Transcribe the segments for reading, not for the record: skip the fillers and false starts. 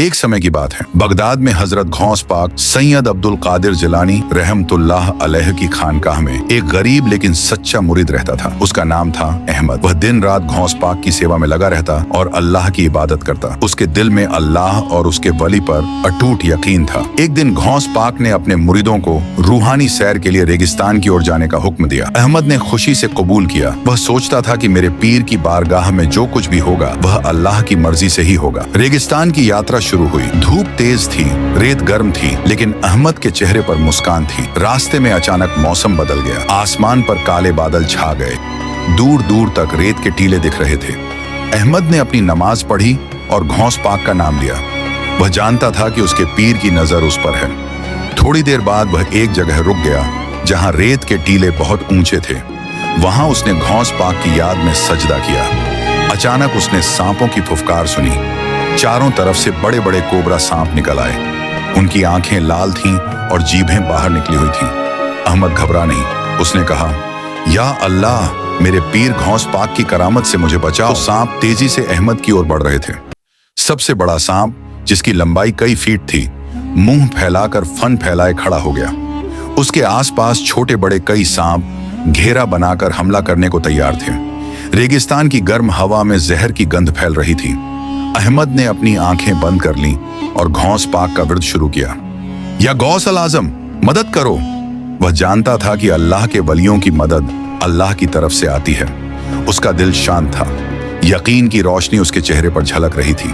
एक समय की बात है, बगदाद में हजरत गौस पाक सैयद अब्दुल कादिर जिलानी रहमतुल्लाह अलैह की खानकाह में एक गरीब लेकिन सच्चा मुरीद रहता था। उसका नाम था अहमद। वह दिन रात गौस पाक की सेवा में लगा रहता और अल्लाह की इबादत करता। उसके दिल में अल्लाह और उसके वली पर अटूट यकीन था। एक दिन गौस पाक ने अपने मुरीदों को रूहानी सैर के लिए रेगिस्तान की ओर जाने का हुक्म दिया। अहमद ने खुशी से कबूल किया। वह सोचता था कि मेरे पीर की बारगाह में जो कुछ भी होगा वह अल्लाह की मर्जी से ही होगा। रेगिस्तान की यात्रा शुरू हुई। धूप तेज थी, रेत गर्म थी, लेकिन अहमद के चेहरे पर मुस्कान थी। रास्ते में अचानक मौसम बदल गया। आसमान पर काले बादल छा गए। दूर दूर तक रेत के टीले दिख रहे थे। अहमद ने अपनी नमाज पढ़ी और गौस पाक का नाम लिया। वह जानता था कि उसके पीर की नजर उस पर है। थोड़ी देर बाद वह एक जगह रुक गया जहां रेत के टीले बहुत ऊंचे थे। वहां उसने गौस पाक की याद में सजदा किया। अचानक उसने सांपों की फुफकार सुनी। चारों तरफ से बड़े बड़े कोबरा सांप निकल आए। उनकी आंखें लाल थीं और जीभें बाहर निकली हुई थीं। अहमद घबरा नहीं। उसने कहा, या अल्लाह, मेरे पीर गौस पाक की करामत से मुझे बचाओ। सांप तेजी से अहमद की ओर बढ़ रहे थे। सबसे बड़ा सांप, जिसकी लंबाई कई फीट थी, मुंह फैलाकर फन फैलाए खड़ा हो गया। उसके आसपास छोटे बड़े कई सांप घेरा बनाकर हमला करने को तैयार थे। रेगिस्तान की गर्म हवा में जहर की गंध फैल रही थी। अहमद ने अपनी आंखें बंद कर लीं और गौस पाक का विर्द शुरू किया। या गौस अल आजम, मदद करो। वह जानता था कि अल्लाह के वलियों की मदद अल्लाह की तरफ से आती है। उसका दिल शांत था। यकीन की रोशनी उसके चेहरे पर झलक रही थी।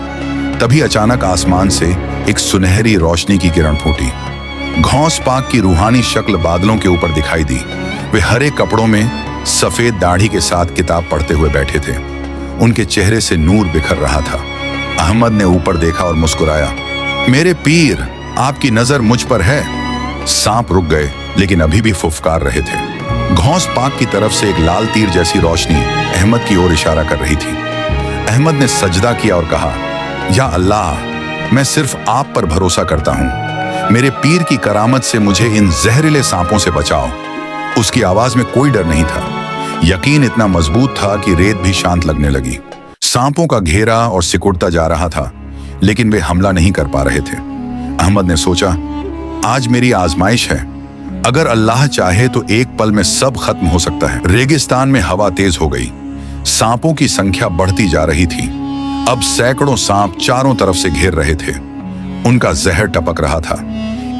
तभी अचानक आसमान से एक सुनहरी रोशनी की किरण फूटी। गौस पाक की रूहानी शक्ल बादलों के ऊपर दिखाई दी। वे हरे कपड़ों में सफेद दाढ़ी के साथ किताब पढ़ते हुए बैठे थे। उनके चेहरे से नूर बिखर रहा था। अहमद ने ऊपर देखा और मुस्कुराया। मेरे पीर, आपकी नजर मुझ पर है। सांप रुक गए, लेकिन अभी भी फुफकार रहे थे। गौस पाक की तरफ से एक लाल तीर जैसी रोशनी अहमद की ओर इशारा कर रही थी। अहमद ने सजदा किया और कहा, या अल्लाह, मैं सिर्फ आप पर भरोसा करता हूं। मेरे पीर की करामत से मुझे इन जहरीले सांपों से बचाओ। उसकी आवाज में कोई डर नहीं था। यकीन इतना मजबूत था कि रेत भी शांत लगने लगी। सांपों का घेरा और सिकुड़ता जा रहा था, लेकिन वे हमला नहीं कर पा रहे थे। अहमद ने सोचा, आज मेरी आजमाइश है। अगर अल्लाह चाहे तो एक पल में सब खत्म हो सकता है। रेगिस्तान में हवा तेज हो गई। सांपों की संख्या बढ़ती जा रही थी। अब सैकड़ों सांप चारों तरफ से घेर रहे थे। उनका जहर टपक रहा था।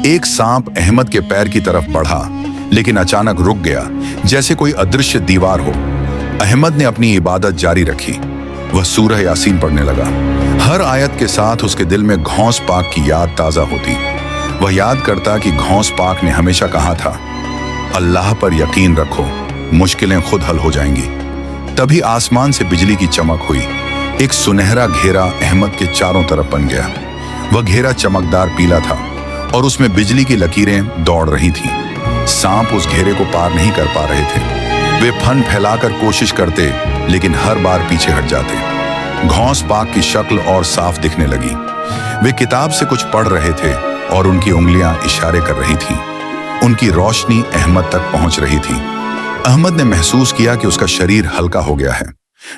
एक सांप अहमद के पैर की तरफ बढ़ा, लेकिन अचानक रुक गया, जैसे कोई अदृश्य दीवार हो। अहमद ने अपनी इबादत जारी रखी। वह सूरह यासीन पढ़ने लगा। हर आयत के साथ उसके दिल में गौस पाक की याद ताजा होती। वह याद करता कि गौस पाक ने हमेशा कहा था, अल्लाह पर यकीन रखो, मुश्किलें खुद हल हो जाएंगी। तभी आसमान से बिजली की चमक हुई। एक सुनहरा घेरा अहमद के चारों तरफ बन गया। वह घेरा चमकदार पीला था और उसमें बिजली की लकीरें दौड़ रही थीं। सांप उस घेरे को पार नहीं कर पा रहे थे। वे फन फैलाकर कोशिश करते, लेकिन हर बार पीछे हट जाते। गौस पाक की शक्ल और साफ दिखने लगी। वे किताब से कुछ पढ़ रहे थे और उनकी उंगलियां इशारे कर रही थीं। उनकी रोशनी अहमद तक पहुंच रही थी। अहमद ने महसूस किया कि उसका शरीर हल्का हो गया है।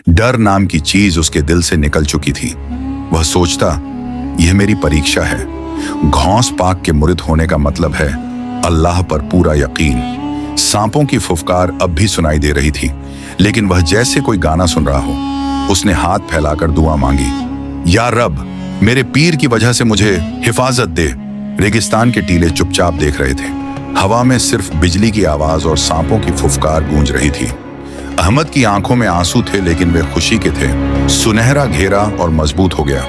डर नाम की चीज उसके दिल से निकल चुकी थी। वह सोचता, यह मेरी परीक्षा है। गौस पाक के मुरीद होने का मतलब है अल्लाह पर पूरा यकीन। सांपों की फुफकार अब भी सुनाई दे रही थी, लेकिन वह जैसे कोई गाना सुन रहा हो। उसने हाथ फैलाकर दुआ मांगी, या रब, मेरे पीर की वजह से मुझे हिफाजत दे। रेगिस्तान के टीले चुपचाप देख रहे थे। हवा में सिर्फ बिजली की आवाज और सांपों की फुफकार गूंज रही थी। अहमद की आंखों में आंसू थे, लेकिन वे खुशी के थे। सुनहरा घेरा और मजबूत हो गया।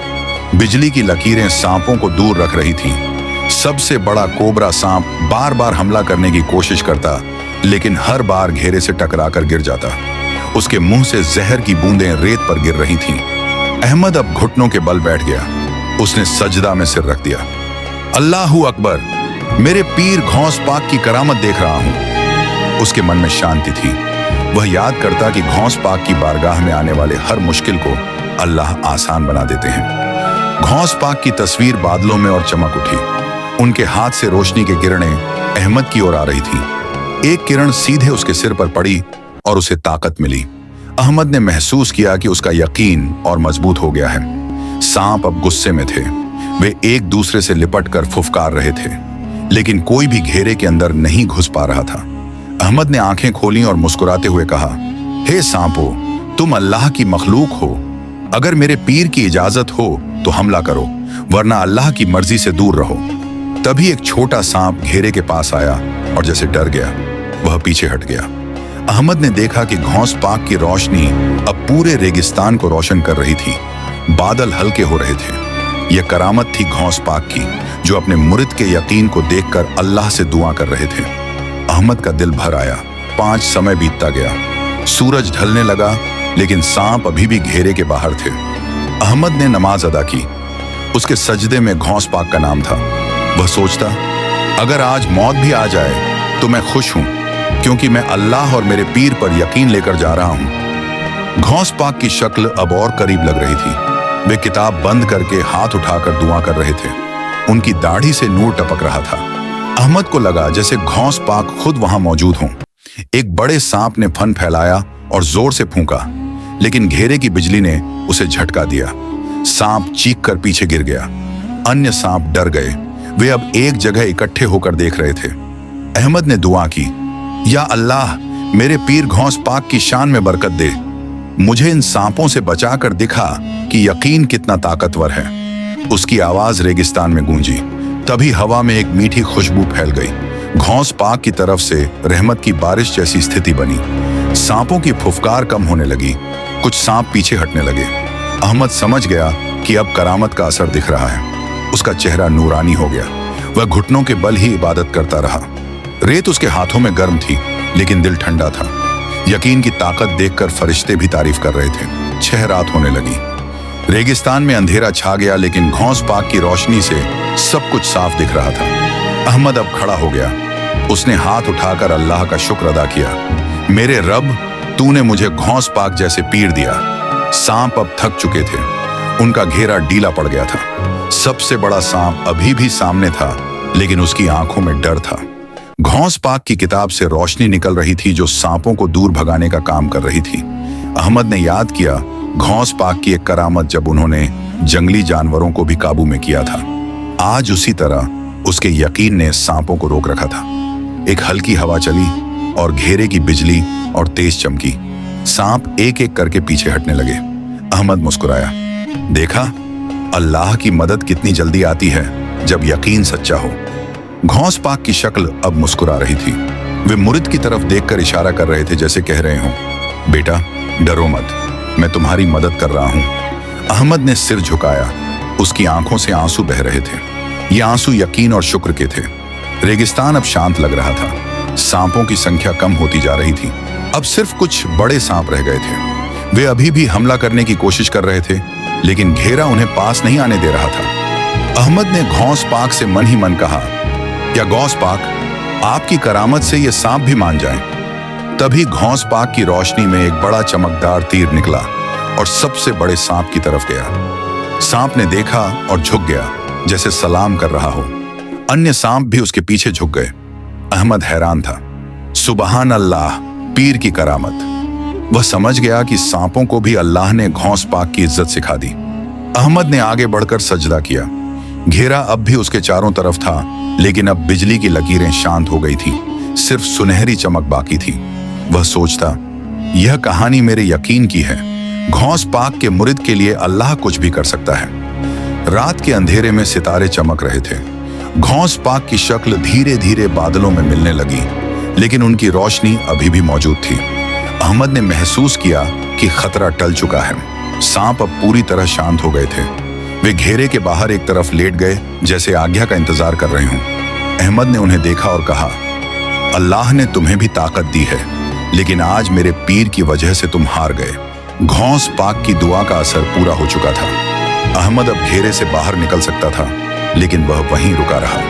बिजली की लकीरें सांपों को दूर रख रही थीं। सबसे बड़ा कोबरा सांप बार बार हमला करने की कोशिश करता, लेकिन हर बार घेरे से टकराकर गिर जाता। उसके मुंह से जहर की बूंदें रेत पर गिर रही थीं। अहमद अब घुटनों के बल बैठ गया। उसने सजदा में सिर रख दिया। अल्लाहू अकबर, मेरे पीर गौस पाक की करामत देख रहा हूं। उसके मन में शांति थी। वह याद करता कि गौस पाक की बारगाह में आने वाले हर मुश्किल को अल्लाह आसान बना देते हैं। गौस पाक की तस्वीर बादलों में और चमक उठी। उनके हाथ से रोशनी की किरणें अहमद की ओर आ रही थी। एक किरण सीधे उसके सिर पर पड़ी और उसे ताकत मिली। अहमद ने महसूस किया कि उसका यकीन और मजबूत हो गया है। सांप अब गुस्से में थे। वे एक दूसरे से लिपटकर फुफकार रहे थे, लेकिन कोई भी घेरे के अंदर नहीं घुस पा रहा था। अहमद ने आंखें खोली और मुस्कुराते हुए कहा, हे सांपो, तुम अल्लाह की मखलूक हो। अगर मेरे पीर की इजाजत हो तो हमला करो, वरना अल्लाह की मर्जी से दूर रहो। तभी एक छोटा सांप घेरे के पास आया और जैसे डर गया, वह पीछे हट गया। अहमद ने देखा कि घौंस पाक की रोशनी अब पूरे रेगिस्तान को रोशन कर रही थी। बादल हल्के हो रहे थे। यह करामत थी घौंस पाक की, जो अपने मुरिद के यकीन को देखकर अल्लाह से दुआ कर रहे थे। अहमद का दिल भर आया। 5 समय बीतता गया, सूरज ढलने लगा, लेकिन सांप अभी भी घेरे के बाहर थे। अहमद ने नमाज अदा की। उसके सजदे में घौंस पाक का नाम था। वह सोचता, अगर आज मौत भी आ जाए तो मैं खुश हूं, क्योंकि मैं अल्लाह और मेरे पीर पर यकीन लेकर जा रहा हूं। घौंस पाक की शक्ल अब और करीब लग रही थी। वे किताब बंद करके हाथ उठाकर दुआ कर रहे थे। उनकी दाढ़ी से नूर टपक रहा था। अहमद को लगा जैसे घौंस पाक खुद वहां मौजूद हों। एक बड़े सांप ने फन फैलाया और जोर से फूंका, लेकिन घेरे की बिजली ने उसे झटका दिया। सांप चीख कर पीछे गिर गया। अन्य सांप डर गए। वे अब एक जगह इकट्ठे होकर देख रहे थे। अहमद ने दुआ की, या अल्लाह, मेरे पीर घौंस पाक की शान में बरकत दे। मुझे इन सांपों से बचाकर दिखा कि यकीन कितना ताकतवर है। उसकी आवाज रेगिस्तान में गूंजी। तभी हवा में एक मीठी खुशबू फैल गई। घौंस पाक की तरफ से रहमत की बारिश जैसी स्थिति बनी। सांपों की फुफकार कम होने लगी। कुछ सांप पीछे हटने लगे। अहमद समझ गया कि अब करामत का असर दिख रहा है। उसका चेहरा नूरानी हो गया। वह घुटनों के बल ही इबादत करता रहा। रेत उसके हाथों में गर्म थी, लेकिन दिल ठंडा था। यकीन की ताकत देखकर फरिश्ते भी तारीफ कर रहे थे। 6 रात होने लगी। रेगिस्तान में अंधेरा छा गया, लेकिन घौंस पाक की रोशनी से सब कुछ साफ दिख रहा था। अहमद अब खड़ा हो गया। उसने हाथ उठाकर अल्लाह का शुक्र अदा किया। मेरे रब, तूने मुझे घौंस पाक जैसे पीर दिया। सांप अब थक चुके थे। उनका घेरा ढीला पड़ गया था। सबसे बड़ा सांप अभी भी सामने था, लेकिन उसकी आंखों में डर था। घौंस पाक की किताब से रोशनी निकल रही थी, जो सांपों को दूर भगाने का काम कर रही थी। अहमद ने याद किया घौंस पाक की एक करामत, जब उन्होंने जंगली जानवरों को भी काबू में किया था। आज उसी तरह उसके यकीन ने सांपों को रोक रखा था। एक हल्की हवा चली और घेरे की बिजली और तेज चमकी। सांप एक एक करके पीछे हटने लगे। अहमद मुस्कुराया। देखा, अल्लाह की मदद कितनी जल्दी आती है जब यकीन सच्चा हो। घौंस पाक की शक्ल अब मुस्कुरा रही थी। वे मुरिद की तरफ देखकर इशारा कर रहे थे, जैसे कह रहे हों, बेटा डरो मत, मैं तुम्हारी मदद कर रहा हूं। अहमद ने सिर झुकाया। उसकी आंखों से आंसू बह रहे थे। ये आंसू यकीन और शुक्र के थे। रेगिस्तान अब शांत लग रहा था। सांपों की संख्या कम होती जा रही थी। अब सिर्फ कुछ बड़े सांप रह गए थे। वे अभी भी हमला करने की कोशिश कर रहे थे, लेकिन घेरा उन्हें पास नहीं आने दे रहा था। अहमद ने घौंस पाक से मन ही मन कहा, या गौस पाक, आपकी करामत से ये सांप भी मान जाएं। तभी घौंस पाक की रोशनी में एक बड़ा चमकदार तीर निकला और सबसे बड़े सांप की तरफ गया। सांप ने देखा और झुक गया, जैसे सलाम कर रहा हो। अन्य सांप भी उसके पीछे झुक गए। अहमद हैरान था। सुबहान अल्लाह, पीर की करामत। वह समझ गया कि सांपों को भी अल्लाह ने घौंस पाक की इज्जत सिखा दी। अहमद ने आगे बढ़कर सजदा किया। घेरा अब भी उसके चारों तरफ था, लेकिन अब बिजली की लकीरें शांत हो गई थी। सिर्फ सुनहरी चमक बाकी थी। वह सोचता, यह कहानी मेरे यकीन की है। घौंस पाक के मुरिद के लिए अल्लाह कुछ भी कर सकता है। रात के अंधेरे में सितारे चमक रहे थे। घौंस पाक की शक्ल धीरे धीरे बादलों में मिलने लगी, लेकिन उनकी रोशनी अभी भी मौजूद थी। अहमद ने महसूस किया कि खतरा टल चुका है। सांप अब पूरी तरह शांत हो गए थे। वे घेरे के बाहर एक तरफ लेट गए, जैसे आज्ञा का इंतजार कर रहे हों। अहमद ने उन्हें देखा और कहा, अल्लाह ने तुम्हें भी ताकत दी है, लेकिन आज मेरे पीर की वजह से तुम हार गए। घौंस पाक की दुआ का असर पूरा हो चुका था। अहमद अब घेरे से बाहर निकल सकता था, लेकिन वह वहीं रुका रहा।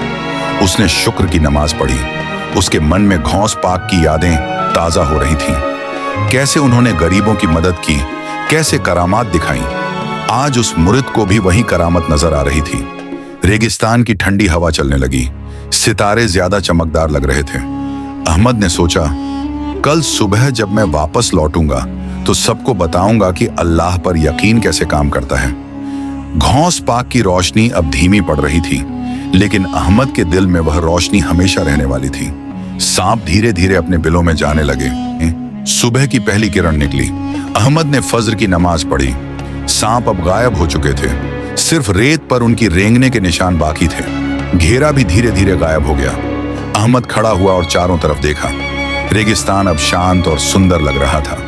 उसने शुक्र की नमाज पढ़ी। उसके मन में घौंस पाक की यादें ताजा हो रही थीं। कैसे उन्होंने गरीबों की मदद की, कैसे करामात दिखाई। आज उस मुरिद को भी वही करामत नजर आ रही थी। रेगिस्तान की ठंडी हवा चलने लगी। सितारे ज्यादा चमकदार लग रहे थे। अहमद ने सोचा, कल सुबह जब मैं वापस लौटूंगा तो सबको बताऊंगा कि अल्लाह पर यकीन कैसे काम करता है। घौंस पाक की रोशनी अब धीमी पड़ रही थी, लेकिन अहमद के दिल में वह रोशनी हमेशा रहने वाली थी। सांप धीरे धीरे अपने बिलों में जाने लगे। सुबह की पहली किरण निकली। अहमद ने फज्र की नमाज पढ़ी। सांप अब गायब हो चुके थे, सिर्फ रेत पर उनकी रेंगने के निशान बाकी थे। घेरा भी धीरे धीरे गायब हो गया। अहमद खड़ा हुआ और चारों तरफ देखा। रेगिस्तान अब शांत और सुंदर लग रहा था।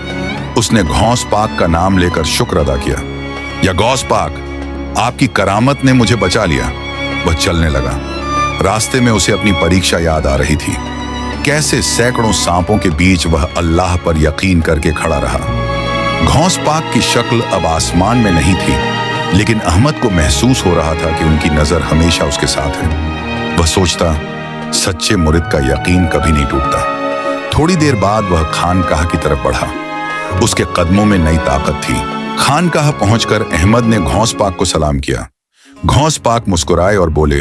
उसने घौंस पाक का नाम लेकर शुक्र अदा किया। या गौस पाक, आपकी करामत ने मुझे बचा लिया। वह चलने लगा। रास्ते में उसे अपनी परीक्षा याद आ रही थी। कैसे सैकड़ों सांपों के बीच वह अल्लाह पर यकीन करके खड़ा रहा। घौंस पाक की शक्ल अब आसमान में नहीं थी, लेकिन अहमद को महसूस हो रहा था कि उनकी नजर हमेशा उसके साथ है। वह सोचता, सच्चे मुरिद का यकीन कभी नहीं टूटता। थोड़ी देर बाद वह खानकाह की तरफ बढ़ा। उसके कदमों में नई ताकत थी। खानकाह पहुंचकर अहमद ने घौंस पाक को सलाम किया। घौंस पाक मुस्कुराए और बोले,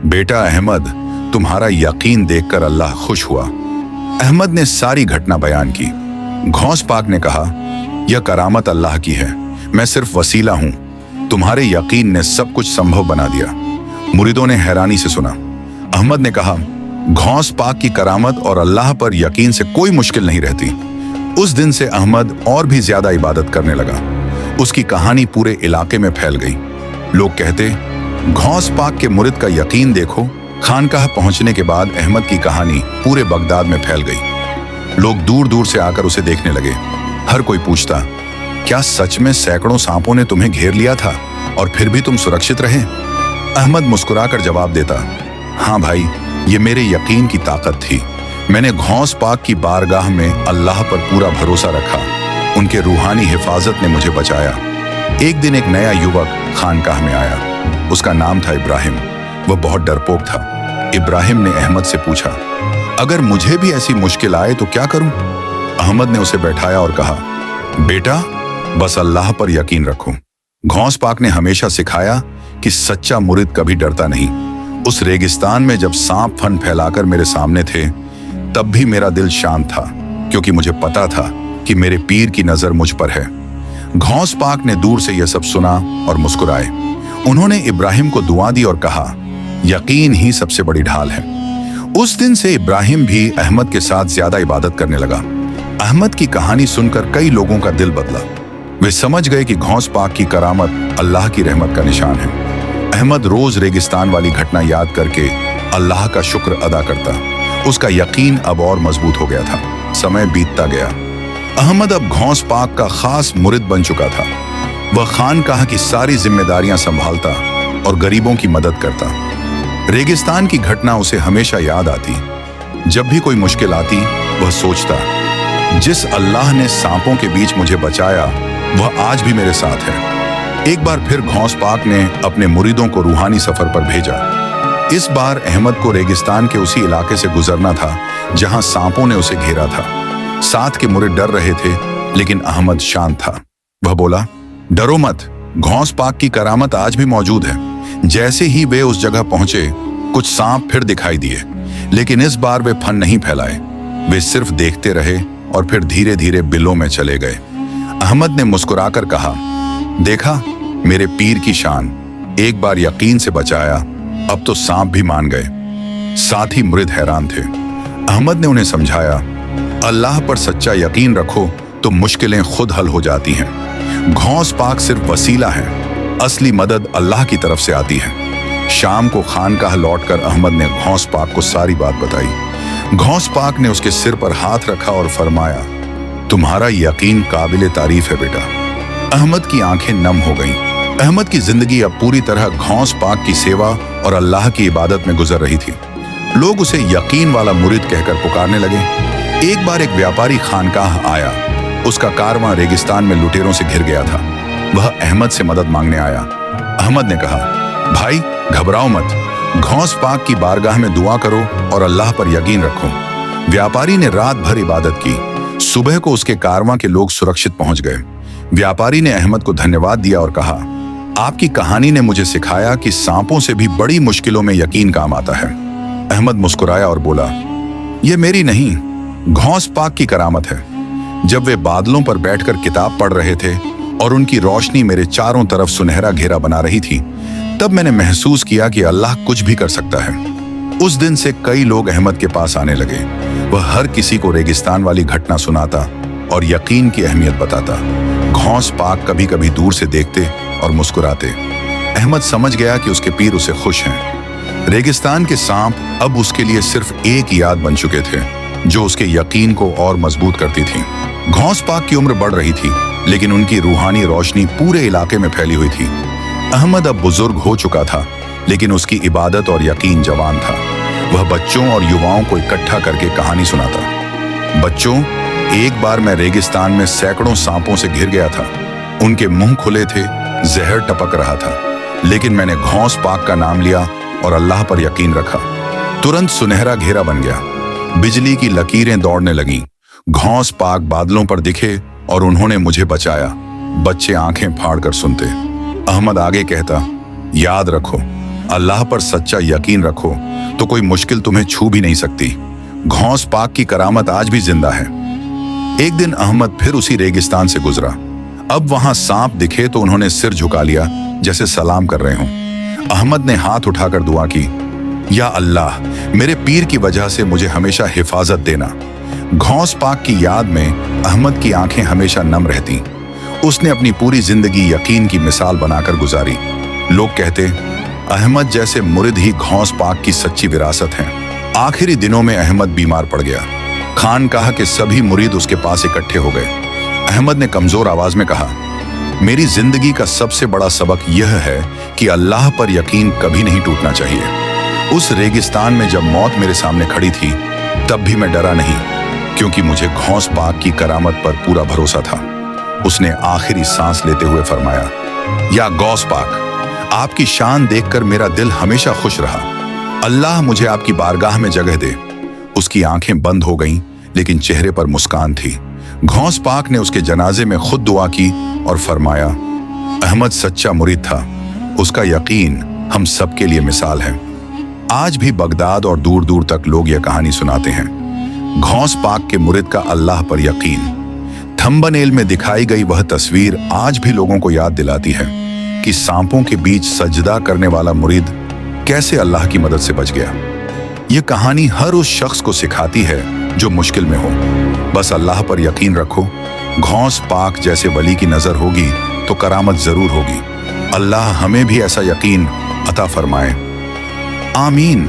बेटा अहमद, तुम्हारा यकीन देखकर अल्लाह खुश हुआ। अहमद ने सारी घटना बयान की। घौंस पाक ने कहा, यह करामत अल्लाह की है, मैं सिर्फ वसीला हूं। तुम्हारे यकीन ने सब कुछ संभव बना दिया। मुरीदों ने हैरानी से सुना। अहमद ने कहा, घौंस पाक की करामत और अल्लाह पर यकीन से कोई मुश्किल नहीं रहती। उस दिन से अहमद और भी ज्यादा इबादत करने लगा। उसकी कहानी पूरे इलाके में फैल गई। लोग कहते, घौंस पाक के मुरिद का यकीन देखो। खानकाह पहुंचने के बाद अहमद की कहानी पूरे बगदाद में फैल गई। लोग दूर दूर से आकर उसे देखने लगे। हर कोई पूछता, क्या सच में सैकड़ों सांपों ने तुम्हें घेर लिया था और फिर भी तुम सुरक्षित रहे? अहमद मुस्कुराकर जवाब देता, हाँ भाई, ये मेरे यकीन की ताकत थी। मैंने घौंस पाक की बारगाह में अल्लाह पर पूरा भरोसा रखा। उनके रूहानी हिफाजत ने मुझे बचाया। एक दिन एक नया युवक खानकाह में आया। उसका नाम था इब्राहिम। वह बहुत डरपोक था। इब्राहिम ने अहमद से पूछा, अगर मुझे भी ऐसी मुश्किल आए तो क्या करूं? अहमद ने उसे बैठाया और कहा, बेटा, बस अल्लाह पर यकीन रखो। घौंस पाक ने हमेशा सिखाया कि सच्चा मुरिद कभी डरता नहीं। उस रेगिस्तान में जब सांप फन फैलाकर मेरे सामने थे, तब भी मेरा दिल शांत था, क्योंकि मुझे पता था कि मेरे पीर की नजर मुझ पर है। घौंस पाक ने दूर से यह सब सुना और मुस्कुराए। उन्होंने इब्राहिम को दुआ दी और कहा, यकीन ही सबसे बड़ी ढाल है। उस दिन से इब्राहिम भी अहमद के साथ ज्यादा इबादत करने लगा। अहमद की कहानी सुनकर कई लोगों का दिल बदला। वे समझ गए कि घौंस पाक की करामत अल्लाह की रहमत का निशान है। अहमद रोज रेगिस्तान वाली घटना याद करके अल्लाह का शुक्र अदा करता। उसका यकीन अब और मजबूत हो गया था। समय बीतता गया। अहमद अब घौंस पाक का खास मुरिद बन चुका था। वह खानकाह की सारी जिम्मेदारियां संभालता और गरीबों की मदद करता। रेगिस्तान की घटना उसे हमेशा याद आती। जब भी कोई मुश्किल आती, वह सोचता, जिस अल्लाह ने सांपों के बीच मुझे बचाया, वह आज भी मेरे साथ है। एक बार फिर घौंस पाक ने अपने मुरीदों को रूहानी सफर पर भेजा। इस बार अहमद को रेगिस्तान के उसी इलाके से गुजरना था जहां सांपों ने उसे घेरा था। साथ के मुरीद डर रहे थे, लेकिन अहमद शांत था। वह बोला, डरो मत, घौंस पाक की करामत आज भी मौजूद है। जैसे ही वे उस जगह पहुंचे, कुछ सांप फिर दिखाई दिए, लेकिन इस बार वे फन नहीं फैलाए। वे सिर्फ देखते रहे और फिर धीरे धीरे बिलों में चले गए। अहमद ने मुस्कुराकर कहा, देखा, मेरे पीर की शान। एक बार यकीन से बचाया, अब तो सांप भी मान गए। साथ ही मुरिद हैरान थे। अहमद ने उन्हें समझाया, अल्लाह पर सच्चा यकीन रखो तो मुश्किलें खुद हल हो जाती हैं। घौंस पाक सिर्फ वसीला है, असली मदद अल्लाह की तरफ से आती है। शाम को खानकाह लौटकर अहमद ने घौंस पाक को सारी बात बताई। घौंस पाक ने उसके सिर पर हाथ रखा और फरमाया, तुम्हारा यकीन काबिले तारीफ है बेटा। अहमद की आंखें नम हो गईं। अहमद की जिंदगी अब पूरी तरह घौंस पाक की सेवा और अल्लाह की इबादत में गुजर रही थी। लोग उसे यकीन वाला मुरिद कहकर पुकारने लगे। एक बार एक व्यापारी खानकाह आया। उसका कारवां रेगिस्तान में लुटेरों से घिर गया था। वह अहमद से मदद मांगने आया। अहमद ने कहा, भाई घबराओ मत, घौंस पाक की बारगाह में दुआ करो और अल्लाह पर यकीन रखो। व्यापारी ने रात भर इबादत की। सुबह को उसके कारवां के लोग सुरक्षित पहुंच गए। व्यापारी ने अहमद को धन्यवाद दिया और कहा, आपकी कहानी ने मुझे सिखाया कि सांपों से भी बड़ी मुश्किलों में यकीन काम आता है। अहमद मुस्कुराया और बोला, यह मेरी नहीं, घौंस पाक की करामत है। जब वे बादलों पर बैठकर किताब पढ़ रहे थे, और उनकी रोशनी मेरे चारों तरफ सुनहरा घेरा बना रही थी, तब मैंने महसूस किया कि अल्लाह कुछ भी कर सकता है। उस दिन से कई लोग अहमद के पास आने लगे। वह हर किसी को रेगिस्तान वाली घटना सुनाता और यकीन की अहमियत बताता। घौस पाक कभी कभी दूर से देखते और मुस्कुराते। अहमद समझ गया कि उसके पीर उसे खुश हैं। रेगिस्तान के सांप अब उसके लिए सिर्फ एक याद बन चुके थे, जो उसके यकीन को और मजबूत करती थी। घौस पाक की उम्र बढ़ रही थी, लेकिन उनकी रूहानी रोशनी पूरे इलाके में फैली हुई थी। अहमद अब बुजुर्ग हो चुका था, लेकिन उसकी इबादत और यकीन जवान था। वह बच्चों और युवाओं को इकट्ठा करके कहानी सुनाता। बच्चों, एक बार मैं रेगिस्तान में सैकड़ों सांपों से घिर गया था। उनके मुंह खुले थे, जहर टपक रहा था, लेकिन मैंने घौस पाक का नाम लिया और अल्लाह पर यकीन रखा। तुरंत सुनहरा घेरा बन गया। बिजली की लकीरें दौड़ने लगीं। घौस पाक बादलों पर दिखे और उन्होंने मुझे बचाया। बच्चे आंखें फाड़कर सुनते। अहमद आगे कहता, याद रखो, अल्लाह पर सच्चा यकीन रखो तो कोई मुश्किल तुम्हें छू भी नहीं सकती। घौस पाक की करामत आज भी जिंदा है। एक दिन अहमद फिर उसी रेगिस्तान से गुजरा। अब वहां सांप दिखे तो उन्होंने सिर झुका लिया, जैसे सलाम कर रहे हों। अहमद ने हाथ उठाकर दुआ की, या अल्लाह, मेरे पीर की वजह से मुझे हमेशा हिफाजत देना। घौस पाक की याद में अहमद की आंखें हमेशा नम रहती। उसने अपनी पूरी जिंदगी यकीन की मिसाल बनाकर गुजारी। लोग कहते, अहमद जैसे मुरिद ही घौस पाक की सच्ची विरासत हैं। आखिरी दिनों में अहमद बीमार पड़ गया। खानकाह के सभी मुरीद उसके पास इकट्ठे हो गए। अहमद ने कमजोर आवाज में कहा, मेरी जिंदगी का सबसे बड़ा सबक यह है कि अल्लाह पर यकीन कभी नहीं टूटना चाहिए। उस रेगिस्तान में जब मौत मेरे सामने खड़ी थी, तब भी मैं डरा नहीं, क्योंकि मुझे घौस पाक की करामत पर पूरा भरोसा था। उसने आखिरी सांस लेते हुए फरमाया, या गौस पाक, आपकी शान देखकर मेरा दिल हमेशा खुश रहा। अल्लाह मुझे आपकी बारगाह में जगह दे। उसकी आंखें बंद हो गईं, लेकिन चेहरे पर मुस्कान थी। घौस पाक ने उसके जनाजे में खुद दुआ की और फरमाया, अहमद सच्चा मुरीद था। उसका यकीन हम सबके लिए मिसाल है। आज भी बगदाद और दूर दूर तक लोग यह कहानी सुनाते हैं। घौस पाक के मुरीद का अल्लाह पर यकीन। थंबनेल में दिखाई गई वह तस्वीर आज भी लोगों को याद दिलाती है कि सांपों के बीच सजदा करने वाला मुरीद कैसे अल्लाह की मदद से बच गया। ये कहानी हर उस शख्स को सिखाती है जो मुश्किल में हो। बस अल्लाह पर यकीन रखो। घौस पाक जैसे वली की नजर होगी तो करामत जरूर होगी। अल्लाह हमें भी ऐसा यकीन अता फरमाए। आमीन।